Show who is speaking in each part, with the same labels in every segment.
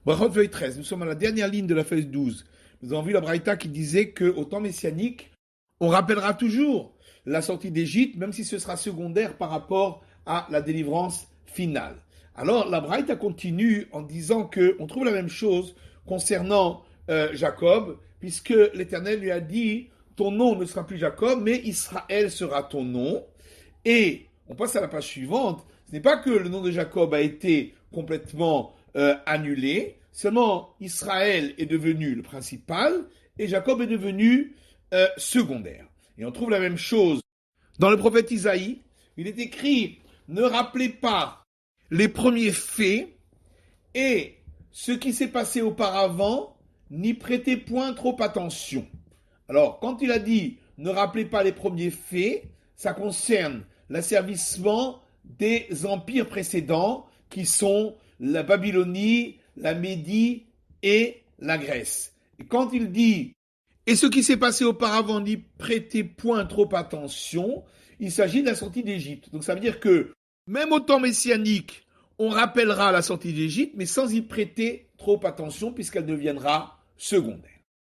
Speaker 1: Brachot feuille 13, nous sommes à la dernière ligne de la feuille 12. Nous avons vu la Braïta qui disait qu'au temps messianique, on rappellera toujours la sortie d'Égypte, même si ce sera secondaire par rapport à la délivrance finale. Alors la Braïta continue en disant qu'on trouve la même chose concernant Jacob, puisque l'Éternel lui a dit « Ton nom ne sera plus Jacob, mais Israël sera ton nom ». Et on passe à la page suivante. Ce n'est pas que le nom de Jacob a été complètement annulé, seulement Israël est devenu le principal et Jacob est devenu secondaire. Et on trouve la même chose dans le prophète Isaïe. Il est écrit « Ne rappelez pas les premiers faits et ce qui s'est passé auparavant, n'y prêtez point trop attention. » Alors, quand il a dit « Ne rappelez pas les premiers faits », ça concerne l'asservissement des empires précédents qui sont la Babylonie, la Médie et la Grèce. Et quand il dit « Et ce qui s'est passé auparavant, n'y prêtez point trop attention », il s'agit de la sortie d'Égypte. Donc ça veut dire que même au temps messianique, on rappellera la sortie d'Égypte, mais sans y prêter trop attention puisqu'elle deviendra secondaire.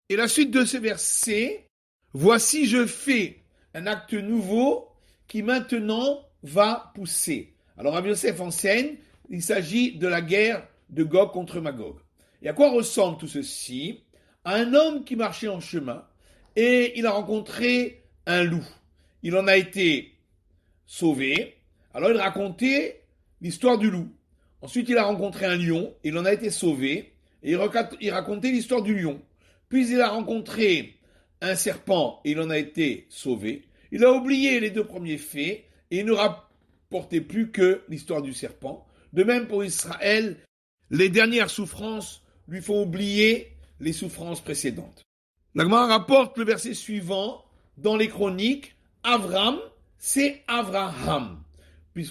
Speaker 1: Et la suite de ce verset, « Voici je fais un acte nouveau qui maintenant va pousser. » Alors Rabbi Yosef enseigne, il s'agit de la guerre de Gog contre Magog. Et à quoi ressemble tout ceci? À un homme qui marchait en chemin et il a rencontré un loup. Il en a été sauvé. Alors il racontait l'histoire du loup. Ensuite il a rencontré un lion, il en a été sauvé et il racontait l'histoire du lion. Puis il a rencontré un serpent et il en a été sauvé. Il a oublié les deux premiers faits et il ne rapportait plus que l'histoire du serpent. De même pour Israël, les dernières souffrances lui font oublier les souffrances précédentes. La Gemara rapporte le verset suivant dans les chroniques, Avram, c'est Avraham.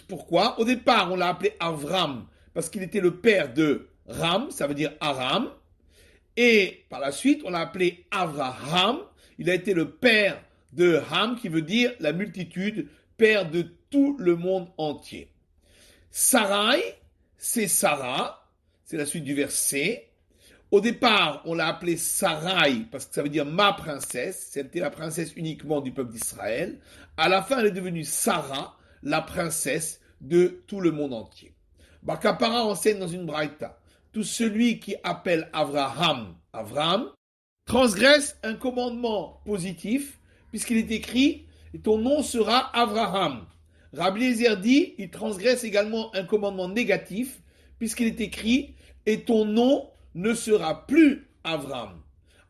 Speaker 1: Pourquoi? Au départ, on l'a appelé Avram parce qu'il était le père de Ram, ça veut dire Aram. Et par la suite, on l'a appelé Avraham. Il a été le père de Ham, qui veut dire la multitude, père de tout le monde entier. Sarai, c'est Sarah, c'est la suite du verset. Au départ, on l'a appelée Sarai parce que ça veut dire ma princesse. C'était la princesse uniquement du peuple d'Israël. À la fin, elle est devenue Sarah, la princesse de tout le monde entier. Bar Kapara enseigne dans une braïta. Tout celui qui appelle Avraham, transgresse un commandement positif, puisqu'il est écrit « ton nom sera Avraham ». Rabbi Eliezer dit « il transgresse également un commandement négatif, puisqu'il est écrit « et ton nom ne sera plus Avram ».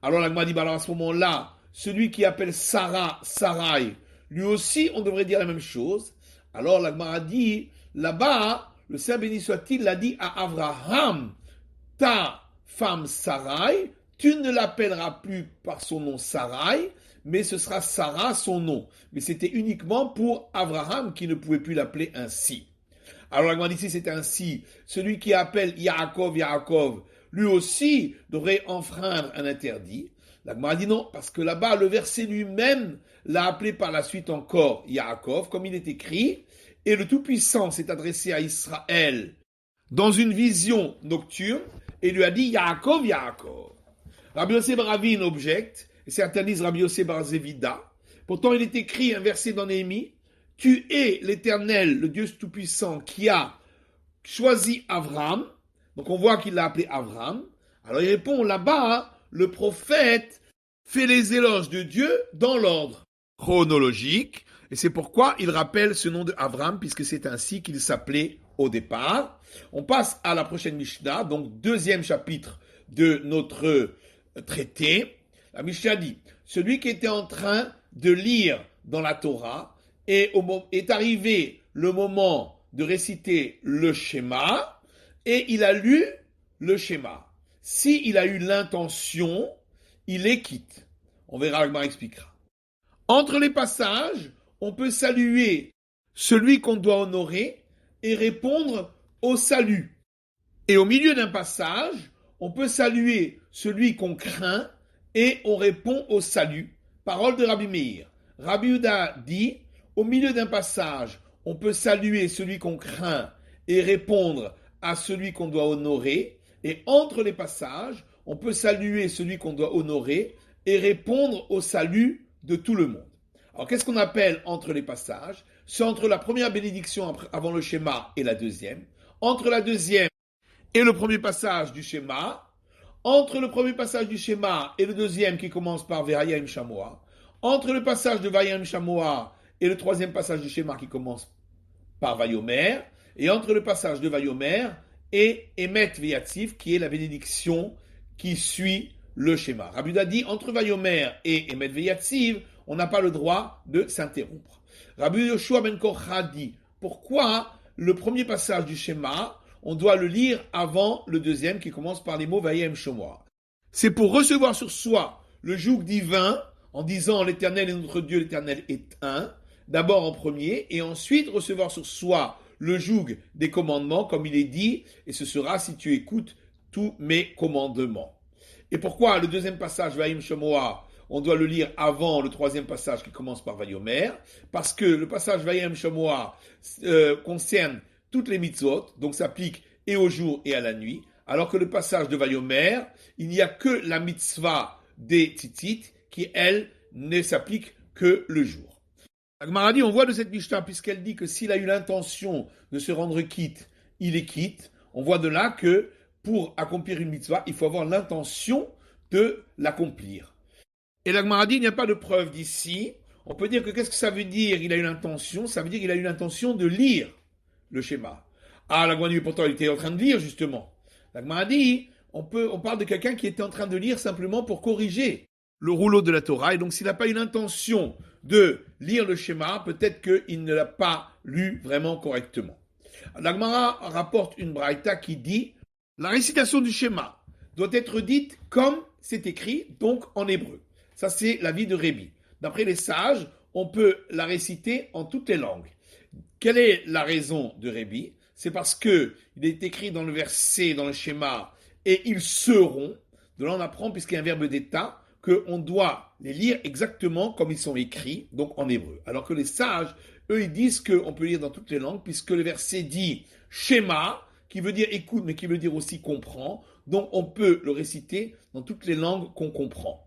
Speaker 1: Alors la Gemara dit « alors à ce moment-là, celui qui appelle Sarah, Sarai, lui aussi on devrait dire la même chose ». Alors la Gemara dit « là-bas, le Saint béni soit-il l'a dit à Avraham, ta femme Sarai, tu ne l'appelleras plus par son nom Sarai, mais ce sera Sarah son nom. Mais c'était uniquement pour Avraham qui ne pouvait plus l'appeler ainsi. Alors la Gemara ici c'est ainsi, celui qui appelle Yaakov, Yaakov, lui aussi devrait enfreindre un interdit. La Gemara dit non, parce que là-bas le verset lui-même l'a appelé par la suite encore Yaakov, comme il est écrit, et le Tout-Puissant s'est adressé à Israël dans une vision nocturne, et lui a dit Yaakov, Yaakov. Rabbi Yosef bar Ravin objecte, et certains disent Rabbi Yosef bar Zevida. Pourtant, il est écrit un verset dans Néhémie, tu es l'Éternel, le Dieu Tout-Puissant, qui a choisi Avram. Donc on voit qu'il l'a appelé Avram. Alors il répond là-bas, le prophète fait les éloges de Dieu dans l'ordre chronologique, et c'est pourquoi il rappelle ce nom de Avram, puisque c'est ainsi qu'il s'appelait au départ. On passe à la prochaine Mishnah, donc deuxième chapitre de notre traité. La Mishnah dit, celui qui était en train de lire dans la Torah et est arrivé le moment de réciter le schéma et il a lu le schéma. Si il a eu l'intention, il est quitte. On verra, Agmar expliquera. Entre les passages, on peut saluer celui qu'on doit honorer et répondre au salut. Et au milieu d'un passage, on peut saluer celui qu'on craint et on répond au salut. Parole de Rabbi Meir. Rabbi Yehuda dit, au milieu d'un passage, on peut saluer celui qu'on craint et répondre à celui qu'on doit honorer, Et entre les passages, on peut saluer celui qu'on doit honorer et répondre au salut de tout le monde. Alors, qu'est-ce qu'on appelle entre les passages? C'est entre la première bénédiction avant le schéma et la deuxième, entre la deuxième et le premier passage du schéma, entre le premier passage du schéma et le deuxième qui commence par Vayayim Shamoa, entre le passage de Vayayim Shamoa et le troisième passage du schéma qui commence par Vayomer, et entre le passage de Vayomer et Emet Veyativ, qui est la bénédiction qui suit le schéma. Rabbi Yehuda dit, entre Vayomer et Emet Veyativ, on n'a pas le droit de s'interrompre. Rabbi Yoshua ben Korcha dit, pourquoi le premier passage du schéma, on doit le lire avant le deuxième qui commence par les mots Vayem Shomoa. C'est pour recevoir sur soi le joug divin en disant l'Éternel est notre Dieu, l'Éternel est un, d'abord en premier, et ensuite recevoir sur soi le joug des commandements, comme il est dit, et ce sera si tu écoutes tous mes commandements. Et pourquoi le deuxième passage Vayem Shomoa, on doit le lire avant le troisième passage qui commence par Vayomer? Parce que le passage Vayem Shomoa concerne toutes les mitzvot, donc s'applique et au jour et à la nuit, alors que le passage de Vayomer, il n'y a que la mitzvah des tzitzit qui, elle, ne s'applique que le jour. La Gemara dit, on voit de cette Mishnah, puisqu'elle dit que s'il a eu l'intention de se rendre quitte, il est quitte, on voit de là que pour accomplir une mitzvah, il faut avoir l'intention de l'accomplir. Et la Gemara dit, il n'y a pas de preuve d'ici. On peut dire que qu'est-ce que ça veut dire, il a eu l'intention? Ça veut dire qu'il a eu l'intention de lire le schéma. Ah, la Gemara dit, pourtant, il était en train de lire, justement. La Gemara dit, on parle de quelqu'un qui était en train de lire simplement pour corriger le rouleau de la Torah, et donc s'il n'a pas eu l'intention de lire le schéma, peut-être qu'il ne l'a pas lu vraiment correctement. La Gemara rapporte une braïta qui dit, la récitation du schéma doit être dite comme c'est écrit, donc en hébreu. Ça, c'est l'avis de Rébi. D'après les sages, on peut la réciter en toutes les langues. Quelle est la raison de Rébi? C'est parce que il est écrit dans le verset, dans le schéma, et ils seront. De là, on apprend, puisqu'il y a un verbe d'état, qu'on doit les lire exactement comme ils sont écrits, donc en hébreu. Alors que les sages, eux, ils disent qu'on peut lire dans toutes les langues, puisque le verset dit schéma, qui veut dire écoute, mais qui veut dire aussi comprend. Donc, on peut le réciter dans toutes les langues qu'on comprend.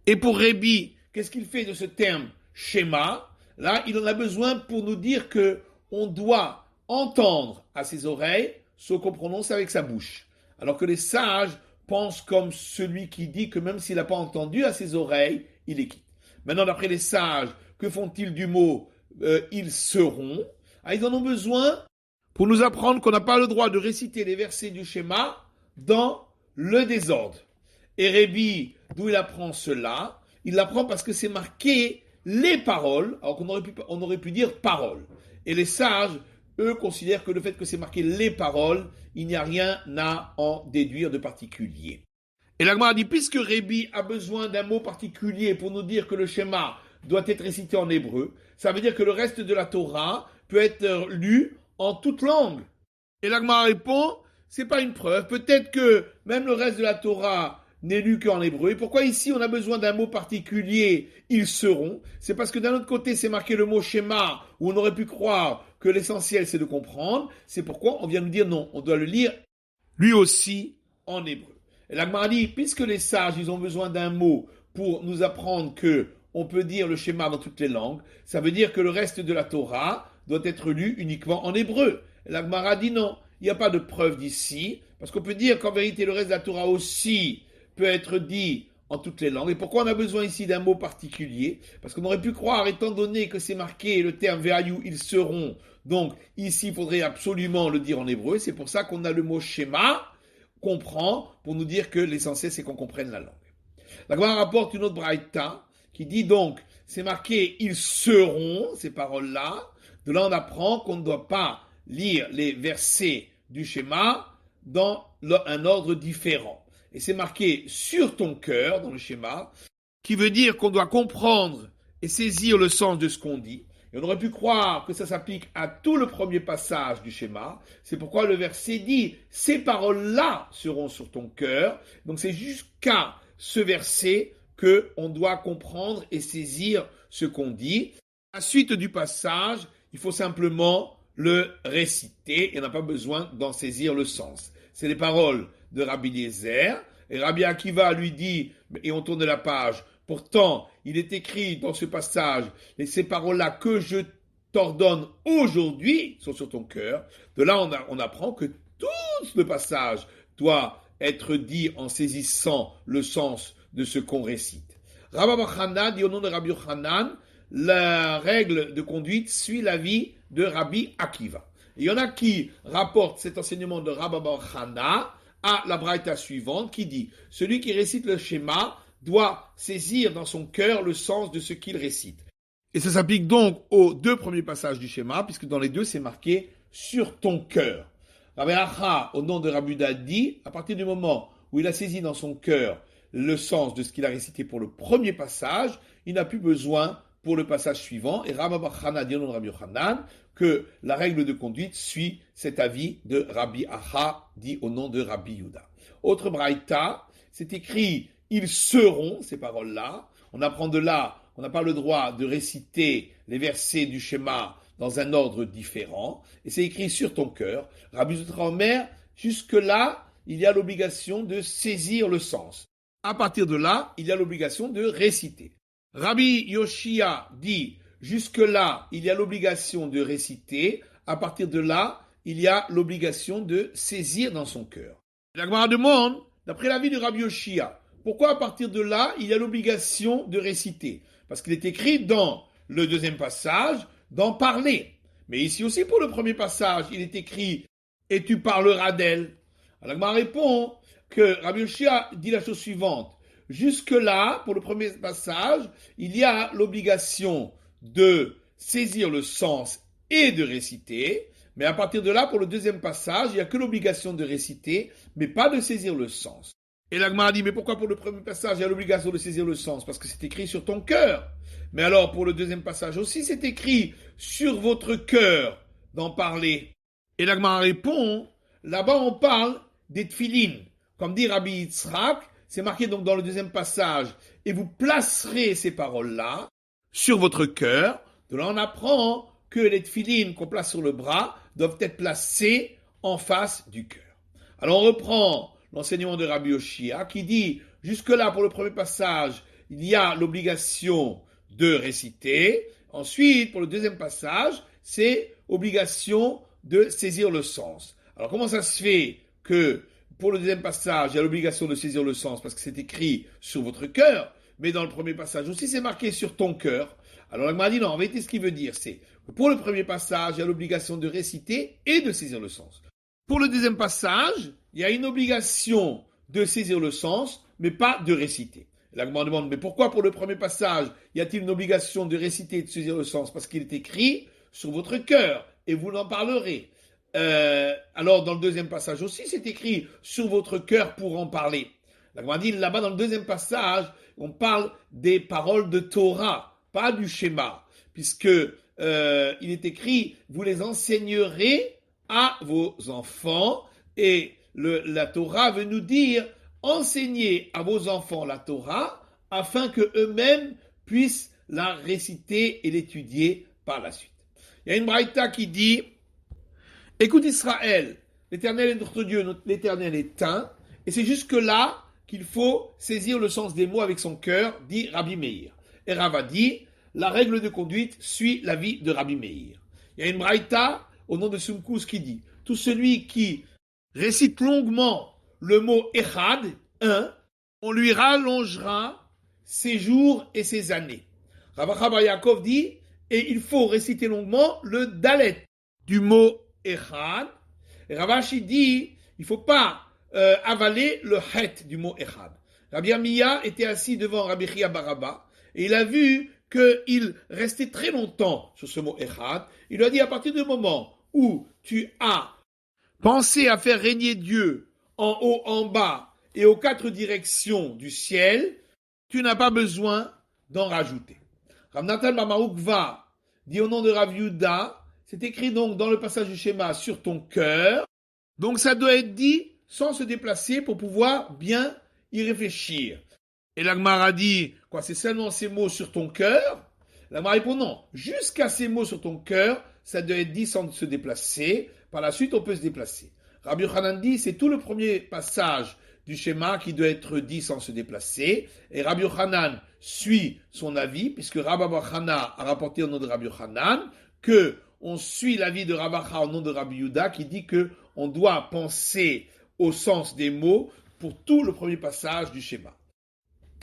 Speaker 1: Et pour Rébi, qu'est-ce qu'il fait de ce terme schéma? Là, il en a besoin pour nous dire que on doit entendre à ses oreilles ce qu'on prononce avec sa bouche. Alors que les sages pensent comme celui qui dit que même s'il n'a pas entendu à ses oreilles, il est quitte. Maintenant, d'après les sages, que font-ils du mot ils seront? Ils en ont besoin pour nous apprendre qu'on n'a pas le droit de réciter les versets du schéma dans le désordre. Et Rébi, d'où il apprend cela? Il l'apprend parce que c'est marqué les paroles, alors qu'on aurait pu dire paroles. Et les sages, eux, considèrent que le fait que c'est marqué les paroles, il n'y a rien à en déduire de particulier. Et la Gemara dit, puisque Rébi a besoin d'un mot particulier pour nous dire que le schéma doit être récité en hébreu, ça veut dire que le reste de la Torah peut être lu en toute langue. Et la Gemara répond, c'est pas une preuve. Peut-être que même le reste de la Torah n'est lu qu'en hébreu. Et pourquoi ici on a besoin d'un mot particulier, ils seront? C'est parce que d'un autre côté c'est marqué le mot schéma, où on aurait pu croire que l'essentiel c'est de comprendre. C'est pourquoi on vient nous dire non, on doit le lire lui aussi en hébreu. Et la Gemara dit, puisque les sages ils ont besoin d'un mot pour nous apprendre que on peut dire le schéma dans toutes les langues, ça veut dire que le reste de la Torah doit être lu uniquement en hébreu. Et la Gemara dit non, il n'y a pas de preuve d'ici, parce qu'on peut dire qu'en vérité le reste de la Torah aussi peut être dit en toutes les langues. Et pourquoi on a besoin ici d'un mot particulier? Parce qu'on aurait pu croire, étant donné que c'est marqué le terme Ve'ayu, ils seront, donc ici il faudrait absolument le dire en hébreu. C'est pour ça qu'on a le mot schéma, comprend, pour nous dire que l'essentiel c'est qu'on comprenne la langue. La Gemara rapporte une autre braïta qui dit donc, c'est marqué ils seront, ces paroles-là. De là on apprend qu'on ne doit pas lire les versets du schéma dans un ordre différent. Et c'est marqué sur ton cœur, dans le schéma, qui veut dire qu'on doit comprendre et saisir le sens de ce qu'on dit. Et on aurait pu croire que ça s'applique à tout le premier passage du schéma. C'est pourquoi le verset dit, ces paroles-là seront sur ton cœur. Donc c'est jusqu'à ce verset qu'on doit comprendre et saisir ce qu'on dit. À la suite du passage, il faut simplement le réciter et on n'a pas besoin d'en saisir le sens. C'est les paroles de Rabbi Eliezer. Et Rabbi Akiva lui dit, et on tourne la page, pourtant, il est écrit dans ce passage, et ces paroles-là que je t'ordonne aujourd'hui sont sur ton cœur. De là, on apprend que tout le passage doit être dit en saisissant le sens de ce qu'on récite. Rabbi Yochanan dit au nom de Rabbi Yochanan, la règle de conduite suit l'avis de Rabbi Akiva. Et il y en a qui rapportent cet enseignement de Rabbi Yochanan à la braïta suivante qui dit « Celui qui récite le schéma doit saisir dans son cœur le sens de ce qu'il récite. » Et ça s'applique donc aux deux premiers passages du schéma, puisque dans les deux, c'est marqué « sur ton cœur ». Rabbi Acha, au nom de Rabbi Uda, dit, à partir du moment où il a saisi dans son cœur le sens de ce qu'il a récité pour le premier passage, il n'a plus besoin pour le passage suivant. Et Rabbi Yochanan dit au nom de Rabbi Yochanan que la règle de conduite suit cet avis de Rabbi Acha, dit au nom de Rabbi Yuda. Autre braïta, c'est écrit « ils seront », ces paroles-là. On apprend de là qu'on n'a pas le droit de réciter les versets du schéma dans un ordre différent, et c'est écrit sur ton cœur. Rabbi Zutra Omer, jusque-là, il y a l'obligation de saisir le sens. À partir de là, il y a l'obligation de réciter. Rabbi Yoshia dit, jusque-là, il y a l'obligation de réciter. À partir de là, il y a l'obligation de saisir dans son cœur. La Gemara demande, d'après l'avis de Rabbi Yoshia, pourquoi à partir de là, il y a l'obligation de réciter? Parce qu'il est écrit dans le deuxième passage, d'en parler. Mais ici aussi, pour le premier passage, il est écrit « et tu parleras d'elle ». Alors, Gemara répond que Rabbi Yoshia dit la chose suivante. Jusque-là, pour le premier passage, il y a l'obligation de saisir le sens et de réciter. Mais à partir de là, pour le deuxième passage, il n'y a que l'obligation de réciter, mais pas de saisir le sens. Et la Gemara dit, mais pourquoi pour le premier passage, il y a l'obligation de saisir le sens? Parce que c'est écrit sur ton cœur. Mais alors, pour le deuxième passage aussi, c'est écrit sur votre cœur d'en parler. Et la Gemara répond, là-bas, on parle des tfilines. Comme dit Rabbi Yitzhak, c'est marqué donc dans le deuxième passage, et vous placerez ces paroles-là sur votre cœur. De là, on apprend que les tfilines qu'on place sur le bras doivent être placées en face du cœur. Alors, on reprend l'enseignement de Rabbi Yoshia qui dit, jusque-là, pour le premier passage, il y a l'obligation de réciter. Ensuite, pour le deuxième passage, c'est obligation de saisir le sens. Alors, comment ça se fait que pour le deuxième passage, il y a l'obligation de saisir le sens parce que c'est écrit sur votre cœur, mais dans le premier passage aussi, c'est marqué sur ton cœur. Alors, la Gemara dit non, en vérité, ce qu'il veut dire, c'est que pour le premier passage, il y a l'obligation de réciter et de saisir le sens. Pour le deuxième passage, il y a une obligation de saisir le sens, mais pas de réciter. La Gemara demande, mais pourquoi pour le premier passage, y a-t-il une obligation de réciter et de saisir le sens? Parce qu'il est écrit sur votre cœur, et vous en parlerez. Alors, dans le deuxième passage aussi, c'est écrit sur votre cœur pour en parler. La Gemara dit, là-bas, dans le deuxième passage, on parle des paroles de Torah, pas du schéma, puisque il est écrit, vous les enseignerez à vos enfants, et la Torah veut nous dire, enseignez à vos enfants la Torah, afin que eux-mêmes puissent la réciter et l'étudier par la suite. Il y a une braïta qui dit, écoute Israël, l'Éternel est notre Dieu, l'Éternel est un, et c'est jusque-là qu'il faut saisir le sens des mots avec son cœur, dit Rabbi Meir. Et Rava dit, la règle de conduite suit l'avis de Rabbi Meir. Il y a une braïta au nom de Sumkous qui dit, tout celui qui récite longuement le mot Echad, un, on lui rallongera ses jours et ses années. Rav Acha bar Yaakov dit, et il faut réciter longuement le Dalet du mot Echad. Et Rav Ashi dit, il ne faut pas avaler le Het du mot Echad. Rabbi Amiya était assis devant Rabbi Chia bar Abba, et il a vu qu'il restait très longtemps sur ce mot Echad. Il lui a dit, à partir du moment où tu as pensé à faire régner Dieu en haut, en bas et aux quatre directions du ciel, tu n'as pas besoin d'en rajouter. Rav Natan bar Maoukva dit au nom de Rav Yuda, c'est écrit donc dans le passage du schéma sur ton cœur, donc ça doit être dit sans se déplacer pour pouvoir bien y réfléchir. Et la Gemara dit, quoi, c'est seulement ces mots sur ton cœur? La Gemara répond non, jusqu'à ces mots sur ton cœur, ça doit être dit sans se déplacer, par la suite on peut se déplacer. Rabbi Yochanan dit, c'est tout le premier passage du schéma qui doit être dit sans se déplacer. Et Rabbi Yochanan suit son avis, puisque Rabbi Bachana a rapporté au nom de Rabbi Yochanan que on suit l'avis de Rabbi Acha au nom de Rabbi Yuda qui dit que on doit penser au sens des mots pour tout le premier passage du schéma.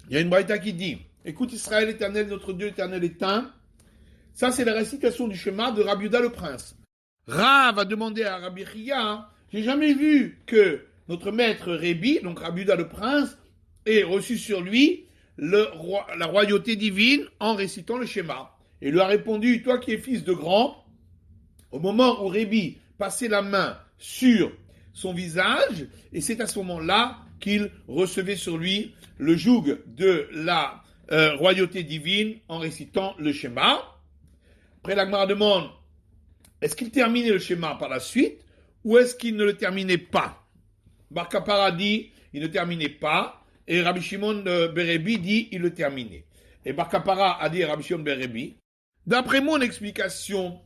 Speaker 1: Il y a une braïta qui dit, écoute Israël éternel, notre Dieu éternel est un. Ça c'est la récitation du schéma de Rabbi Yuda le prince. Rav a demandé à Rabbi Chia, j'ai jamais vu que notre maître Rébi, donc Rabbi Yuda le prince, ait reçu sur lui la royauté divine en récitant le schéma. Et il lui a répondu, toi qui es fils de grand, au moment où Rébi passait la main sur son visage, et c'est à ce moment-là qu'il recevait sur lui le joug de la royauté divine en récitant le schéma. Après, la Gemara demande, est-ce qu'il terminait le schéma par la suite, ou est-ce qu'il ne le terminait pas? Bar Kapara dit, il ne terminait pas, et Rabbi Shimon Berebi dit, il le terminait. Et Bar Kapara a dit à Rabbi Shimon Berebi, d'après mon explication,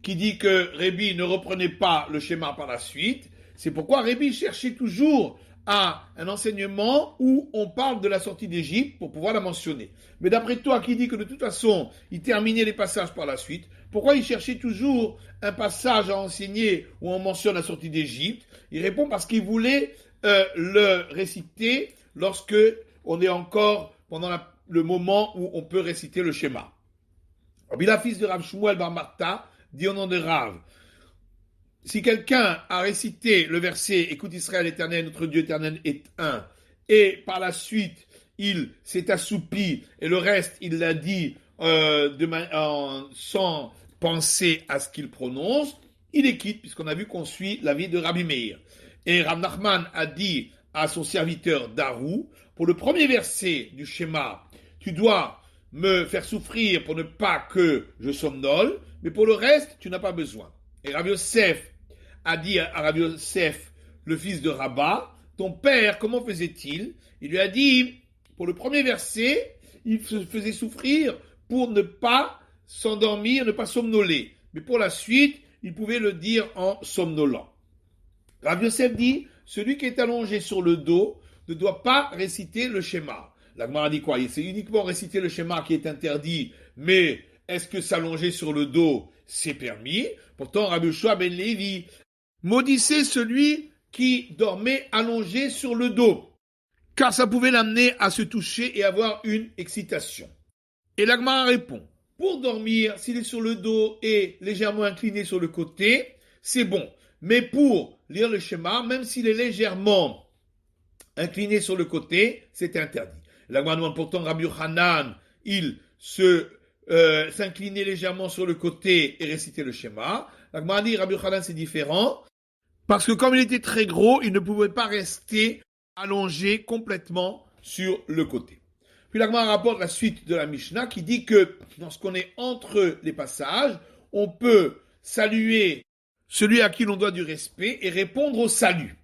Speaker 1: qui dit que Rébi ne reprenait pas le schéma par la suite, c'est pourquoi Rébi cherchait toujours à un enseignement où on parle de la sortie d'Égypte pour pouvoir la mentionner. Mais d'après toi qui dit que de toute façon, il terminait les passages par la suite, pourquoi il cherchait toujours un passage à enseigner où on mentionne la sortie d'Égypte? Il répond parce qu'il voulait le réciter lorsque on est encore pendant le moment où on peut réciter le schéma. Rabbi la fils de Rav Shmuel Bar Martha dit au nom de Rav, si quelqu'un a récité le verset « Écoute Israël éternel, notre Dieu éternel est un » et par la suite il s'est assoupi et le reste il l'a dit sans penser à ce qu'il prononce, il est quitte puisqu'on a vu qu'on suit l'avis de Rabbi Meir. Et Rav Nachman a dit à son serviteur Darou, pour le premier verset du schéma, tu dois me faire souffrir pour ne pas que je somnole, mais pour le reste, tu n'as pas besoin. Et Rabbi Yosef a dit à Rabbi Yosef, le fils de Rabba, ton père, comment faisait-il? Il lui a dit, pour le premier verset, il se faisait souffrir pour ne pas s'endormir, ne pas somnoler. Mais pour la suite, il pouvait le dire en somnolant. Rabbi Yosef dit, celui qui est allongé sur le dos ne doit pas réciter le schéma. La Gemara dit quoi? C'est uniquement réciter le schéma qui est interdit, mais est-ce que s'allonger sur le dos, c'est permis? Pourtant, Rabbi Yoshua ben Lévi maudissait celui qui dormait allongé sur le dos, car ça pouvait l'amener à se toucher et avoir une excitation. Et la Gemara répond, pour dormir, s'il est sur le dos et légèrement incliné sur le côté, c'est bon. Mais pour lire le schéma, même s'il est légèrement incliné sur le côté, c'est interdit. La Gemara demande pourtant Rabbi Yochanan, il s'inclinait légèrement sur le côté et récitait le schéma. La Gemara dit Rabbi Yochanan c'est différent, parce que comme il était très gros, il ne pouvait pas rester allongé complètement sur le côté. Puis la Gemara rapporte la suite de la Mishnah qui dit que lorsqu'on est entre les passages, on peut saluer celui à qui l'on doit du respect et répondre au salut.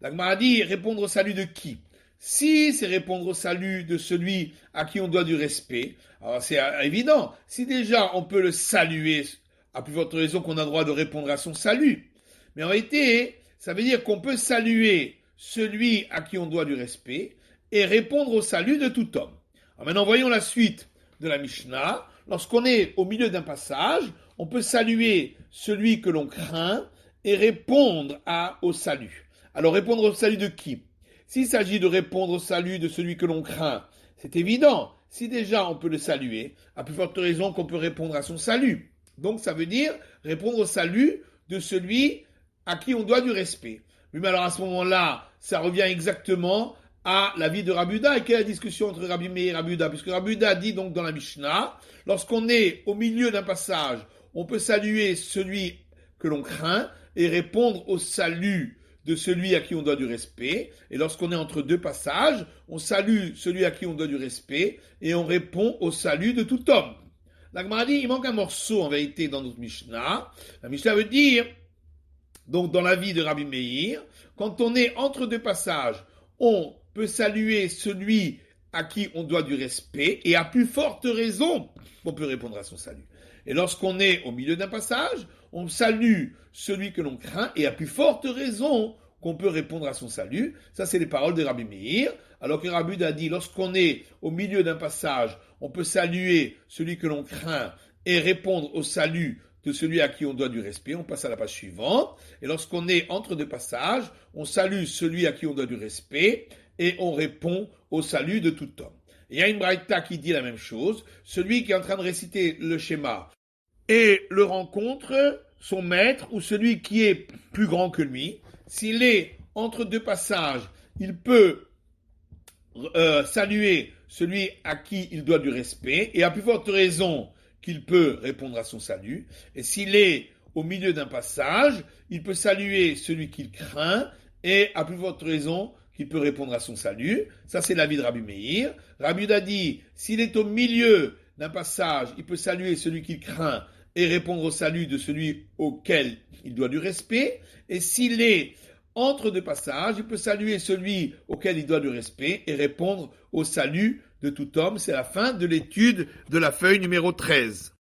Speaker 1: La Gemara dit répondre au salut de qui? Si c'est répondre au salut de celui à qui on doit du respect, alors c'est évident. Si déjà on peut le saluer, à plus forte raison qu'on a le droit de répondre à son salut. Mais en réalité, ça veut dire qu'on peut saluer celui à qui on doit du respect et répondre au salut de tout homme. Alors maintenant, voyons la suite de la Mishnah. Lorsqu'on est au milieu d'un passage, on peut saluer celui que l'on craint et répondre au salut. Alors répondre au salut de qui? S'il s'agit de répondre au salut de celui que l'on craint, c'est évident. Si déjà on peut le saluer, à plus forte raison qu'on peut répondre à son salut. Donc ça veut dire répondre au salut de celui à qui on doit du respect. Oui, mais alors à ce moment-là, ça revient exactement à l'avis de Rabbi Yuda. Et quelle est la discussion entre Rabbi Meir et Rabbi Yuda? Puisque Rabbi Yuda dit donc dans la Mishnah, lorsqu'on est au milieu d'un passage, on peut saluer celui que l'on craint et répondre au salut de celui à qui on doit du respect. Et lorsqu'on est entre deux passages, on salue celui à qui on doit du respect et on répond au salut de tout homme. La Gemara dit, il manque un morceau en vérité dans notre Mishnah. La Mishnah veut dire, donc dans l'avis de Rabbi Meir, quand on est entre deux passages, on peut saluer celui à qui on doit du respect et à plus forte raison, on peut répondre à son salut. Et lorsqu'on est au milieu d'un passage, on salue celui que l'on craint, et à plus forte raison qu'on peut répondre à son salut. Ça, c'est les paroles de Rabbi Meir. Alors que Rabbi Yehuda a dit, lorsqu'on est au milieu d'un passage, on peut saluer celui que l'on craint et répondre au salut de celui à qui on doit du respect. On passe à la page suivante. Et lorsqu'on est entre deux passages, on salue celui à qui on doit du respect et on répond au salut de tout homme. Il y a une braïta qui dit la même chose. Celui qui est en train de réciter le schéma et le rencontre son maître ou celui qui est plus grand que lui, s'il est entre deux passages, il peut saluer celui à qui il doit du respect, et à plus forte raison qu'il peut répondre à son salut. Et s'il est au milieu d'un passage, il peut saluer celui qu'il craint, et à plus forte raison qu'il peut répondre à son salut. Ça, c'est l'avis de Rabbi Meir. Rabbi Yehuda dit, s'il est au milieu d'un passage, il peut saluer celui qu'il craint et répondre au salut de celui auquel il doit du respect. Et s'il est entre deux passages, il peut saluer celui auquel il doit du respect et répondre au salut de tout homme. C'est la fin de l'étude de la feuille numéro 13.